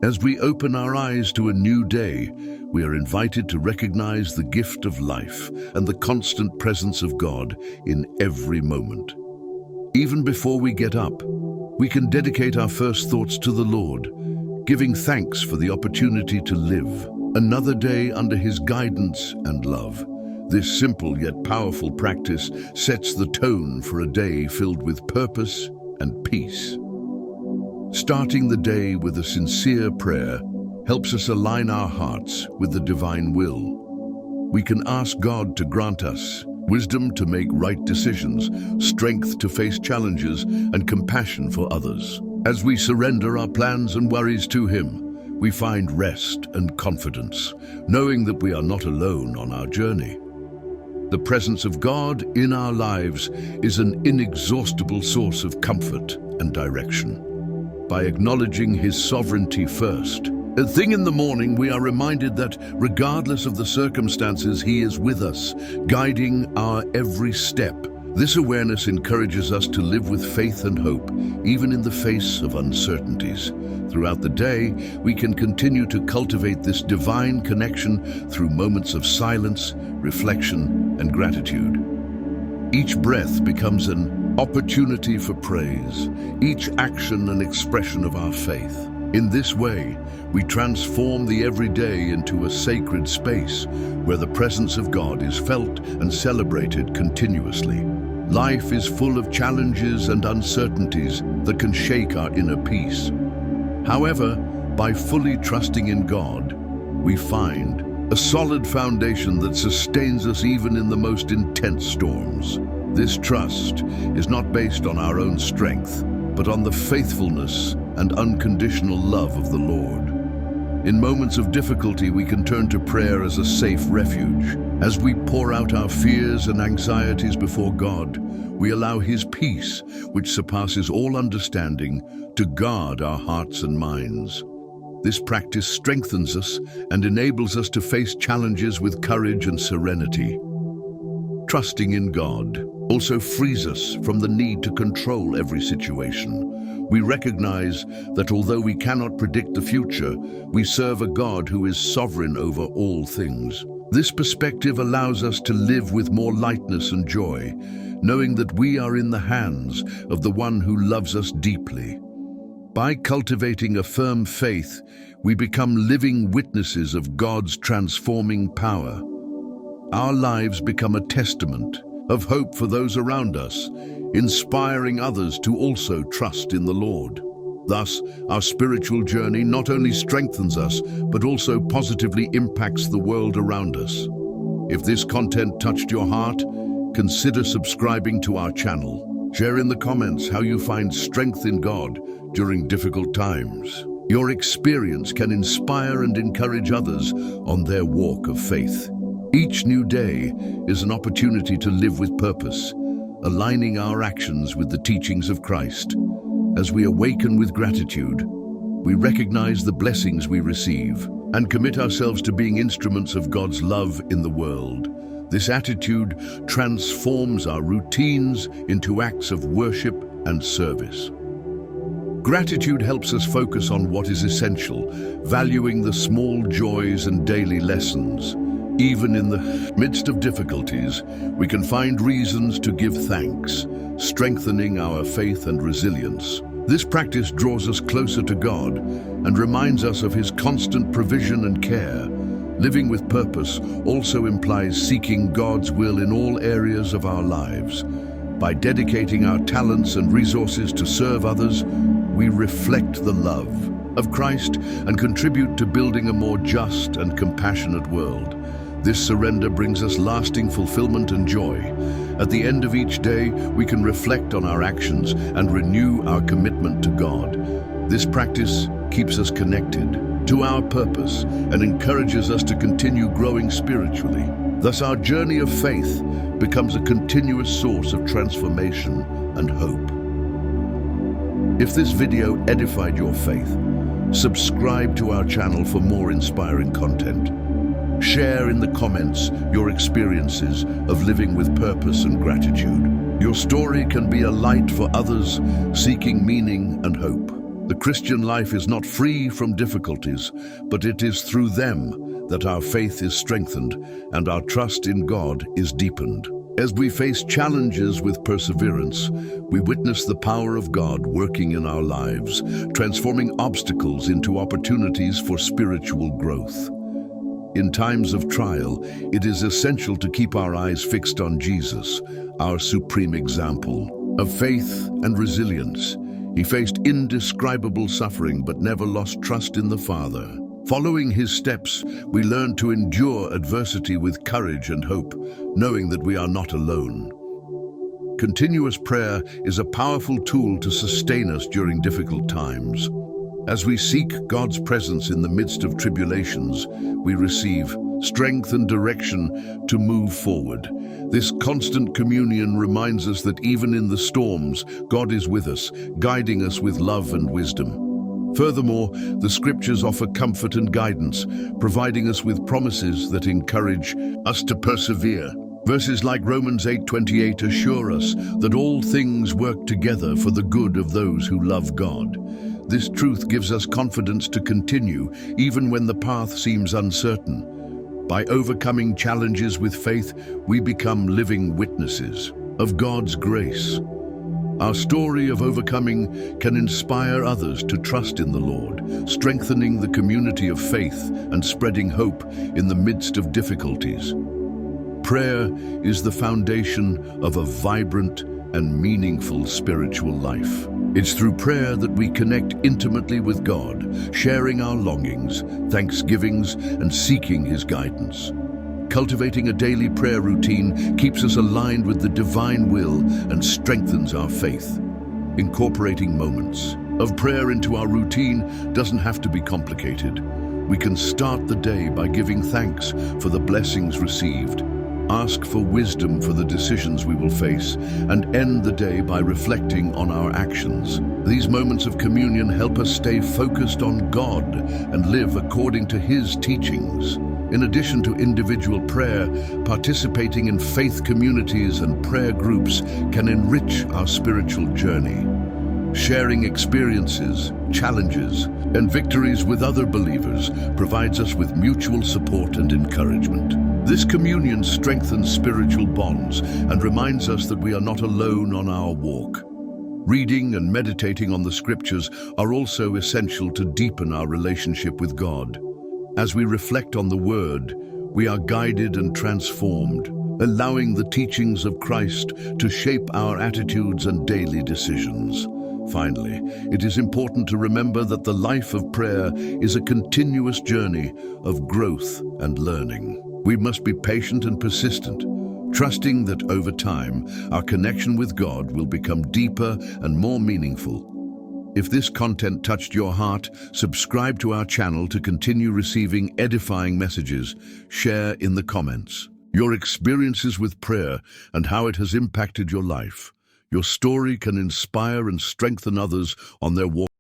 As we open our eyes to a new day, we are invited to recognize the gift of life and the constant presence of God in every moment. Even before we get up, we can dedicate our first thoughts to the Lord, giving thanks for the opportunity to live another day under His guidance and love. This simple yet powerful practice sets the tone for a day filled with purpose and peace. Starting the day with a sincere prayer helps us align our hearts with the divine will. We can ask God to grant us wisdom to make right decisions, strength to face challenges, and compassion for others. As we surrender our plans and worries to Him, we find rest and confidence, knowing that we are not alone on our journey. The presence of God in our lives is an inexhaustible source of comfort and direction. By acknowledging His sovereignty first, in the morning we are reminded that regardless of the circumstances, He is with us, guiding our every step. This awareness encourages us to live with faith and hope, even in the face of uncertainties. Throughout the day, we can continue to cultivate this divine connection through moments of silence, reflection, and gratitude. Each breath becomes an opportunity for praise, each action an expression of our faith. In this way, we transform the everyday into a sacred space where the presence of God is felt and celebrated continuously. Life is full of challenges and uncertainties that can shake our inner peace. However, by fully trusting in God, we find a solid foundation that sustains us even in the most intense storms. This trust is not based on our own strength, but on the faithfulness and unconditional love of the Lord. In moments of difficulty, we can turn to prayer as a safe refuge. As we pour out our fears and anxieties before God, we allow His peace, which surpasses all understanding, to guard our hearts and minds. This practice strengthens us and enables us to face challenges with courage and serenity. Trusting in God also frees us from the need to control every situation. We recognize that although we cannot predict the future, we serve a God who is sovereign over all things. This perspective allows us to live with more lightness and joy, knowing that we are in the hands of the one who loves us deeply. By cultivating a firm faith, we become living witnesses of God's transforming power. Our lives become a testament of hope for those around us, inspiring others to also trust in the Lord. Thus, our spiritual journey not only strengthens us, but also positively impacts the world around us. If this content touched your heart, consider subscribing to our channel. Share in the comments how you find strength in God during difficult times. Your experience can inspire and encourage others on their walk of faith. Each new day is an opportunity to live with purpose, aligning our actions with the teachings of Christ. As we awaken with gratitude, we recognize the blessings we receive and commit ourselves to being instruments of God's love in the world. This attitude transforms our routines into acts of worship and service. Gratitude helps us focus on what is essential, valuing the small joys and daily lessons. Even in the midst of difficulties, we can find reasons to give thanks, strengthening our faith and resilience. This practice draws us closer to God and reminds us of His constant provision and care. Living with purpose also implies seeking God's will in all areas of our lives. By dedicating our talents and resources to serve others, we reflect the love of Christ and contribute to building a more just and compassionate world. This surrender brings us lasting fulfillment and joy. At the end of each day, we can reflect on our actions and renew our commitment to God. This practice keeps us connected to our purpose and encourages us to continue growing spiritually. Thus, our journey of faith becomes a continuous source of transformation and hope. If this video edified your faith, subscribe to our channel for more inspiring content. Share in the comments your experiences of living with purpose and gratitude. Your story can be a light for others seeking meaning and hope. The Christian life is not free from difficulties, but it is through them that our faith is strengthened and our trust in God is deepened. As we face challenges with perseverance, we witness the power of God working in our lives, transforming obstacles into opportunities for spiritual growth. In times of trial, it is essential to keep our eyes fixed on Jesus, our supreme example of faith and resilience. He faced indescribable suffering but never lost trust in the Father. Following his steps, we learn to endure adversity with courage and hope, knowing that we are not alone. Continuous prayer is a powerful tool to sustain us during difficult times. As we seek God's presence in the midst of tribulations, we receive strength and direction to move forward. This constant communion reminds us that even in the storms, God is with us, guiding us with love and wisdom. Furthermore, the scriptures offer comfort and guidance, providing us with promises that encourage us to persevere. Verses like Romans 8:28 assure us that all things work together for the good of those who love God. This truth gives us confidence to continue, even when the path seems uncertain. By overcoming challenges with faith, we become living witnesses of God's grace. Our story of overcoming can inspire others to trust in the Lord, strengthening the community of faith and spreading hope in the midst of difficulties. Prayer is the foundation of a vibrant and meaningful spiritual life. It's through prayer that we connect intimately with God, sharing our longings, thanksgivings, and seeking His guidance. Cultivating a daily prayer routine keeps us aligned with the divine will and strengthens our faith. Incorporating moments of prayer into our routine doesn't have to be complicated. We can start the day by giving thanks for the blessings received, ask for wisdom for the decisions we will face, and end the day by reflecting on our actions. These moments of communion help us stay focused on God and live according to His teachings. In addition to individual prayer, participating in faith communities and prayer groups can enrich our spiritual journey. Sharing experiences, challenges, and victories with other believers provides us with mutual support and encouragement. This communion strengthens spiritual bonds and reminds us that we are not alone on our walk. Reading and meditating on the scriptures are also essential to deepen our relationship with God. As we reflect on the Word, we are guided and transformed, allowing the teachings of Christ to shape our attitudes and daily decisions. Finally, it is important to remember that the life of prayer is a continuous journey of growth and learning. We must be patient and persistent, trusting that over time, our connection with God will become deeper and more meaningful. If this content touched your heart, subscribe to our channel to continue receiving edifying messages. Share in the comments your experiences with prayer and how it has impacted your life. Your story can inspire and strengthen others on their walk.